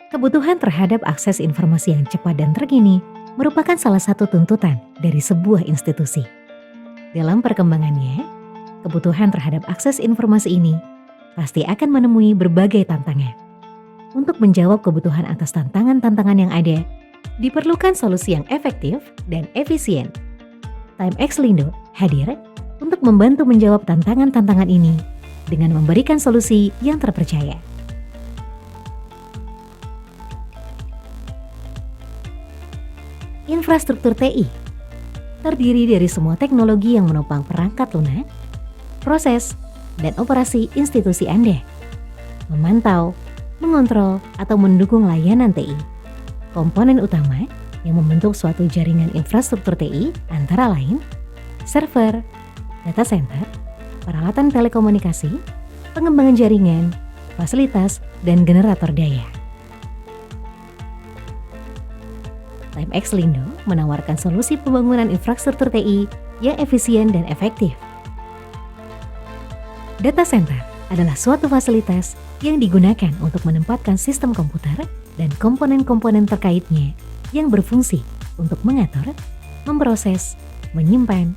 Kebutuhan terhadap akses informasi yang cepat dan terkini merupakan salah satu tuntutan dari sebuah institusi. Dalam perkembangannya, kebutuhan terhadap akses informasi ini pasti akan menemui berbagai tantangan. Untuk menjawab kebutuhan atas tantangan-tantangan yang ada, diperlukan solusi yang efektif dan efisien. Timex Lindo hadir untuk membantu menjawab tantangan-tantangan ini dengan memberikan solusi yang terpercaya. Infrastruktur TI terdiri dari semua teknologi yang menopang perangkat lunak, proses, dan operasi institusi Anda. Memantau, mengontrol, atau mendukung layanan TI. Komponen utama yang membentuk suatu jaringan infrastruktur TI antara lain server, data center, peralatan telekomunikasi, pengembangan jaringan, fasilitas, dan generator daya. Timex Lindo menawarkan solusi pembangunan infrastruktur TI yang efisien dan efektif. Data center adalah suatu fasilitas yang digunakan untuk menempatkan sistem komputer dan komponen-komponen terkaitnya yang berfungsi untuk mengatur, memproses, menyimpan,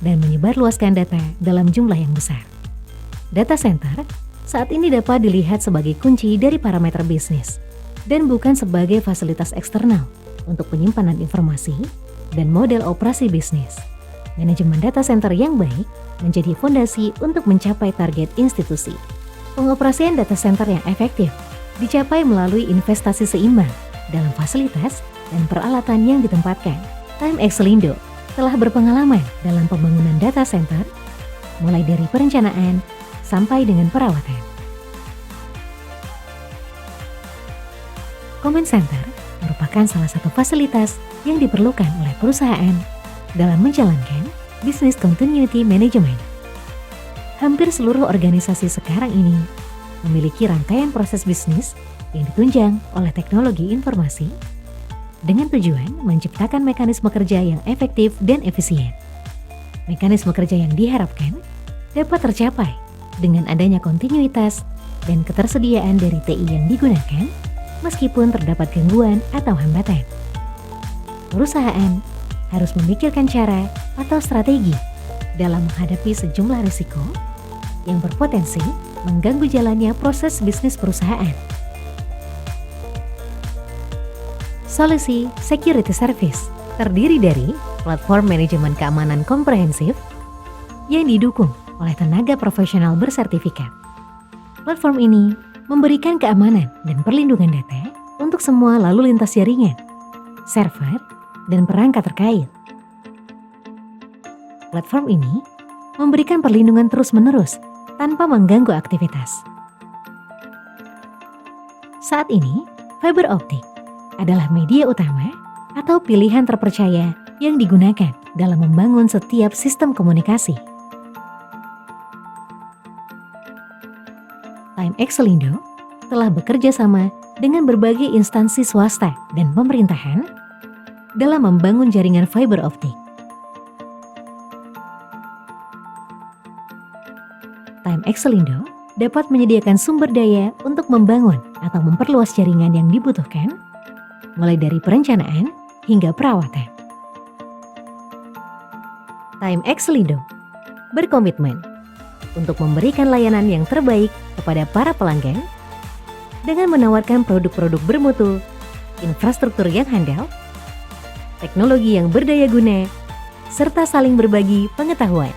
dan menyebarluaskan data dalam jumlah yang besar. Data center saat ini dapat dilihat sebagai kunci dari parameter bisnis dan bukan sebagai fasilitas eksternal untuk penyimpanan informasi dan model operasi bisnis. Manajemen data center yang baik menjadi fondasi untuk mencapai target institusi. Pengoperasian data center yang efektif dicapai melalui investasi seimbang dalam fasilitas dan peralatan yang ditempatkan. Timex Lindo telah berpengalaman dalam pembangunan data center, mulai dari perencanaan sampai dengan perawatan. Command Center merupakan salah satu fasilitas yang diperlukan oleh perusahaan dalam menjalankan Business Continuity Management. Hampir seluruh organisasi sekarang ini memiliki rangkaian proses bisnis yang ditunjang oleh teknologi informasi dengan tujuan menciptakan mekanisme kerja yang efektif dan efisien. Mekanisme kerja yang diharapkan dapat tercapai dengan adanya kontinuitas dan ketersediaan dari TI yang digunakan meskipun terdapat gangguan atau hambatan. Perusahaan harus memikirkan cara atau strategi dalam menghadapi sejumlah risiko yang berpotensi mengganggu jalannya proses bisnis perusahaan. Solusi Security Service terdiri dari platform manajemen keamanan komprehensif yang didukung oleh tenaga profesional bersertifikat. Platform ini memberikan keamanan dan perlindungan data untuk semua lalu lintas jaringan, server, dan perangkat terkait. Platform ini memberikan perlindungan terus-menerus tanpa mengganggu aktivitas. Saat ini, fiber optik adalah media utama atau pilihan terpercaya yang digunakan dalam membangun setiap sistem komunikasi. Timex Lindo telah bekerja sama dengan berbagai instansi swasta dan pemerintahan dalam membangun jaringan fiber optik. Timex Lindo dapat menyediakan sumber daya untuk membangun atau memperluas jaringan yang dibutuhkan, mulai dari perencanaan hingga perawatan. Timex Lindo berkomitmen untuk memberikan layanan yang terbaik kepada para pelanggan dengan menawarkan produk-produk bermutu, infrastruktur yang handal, teknologi yang berdaya guna, serta saling berbagi pengetahuan.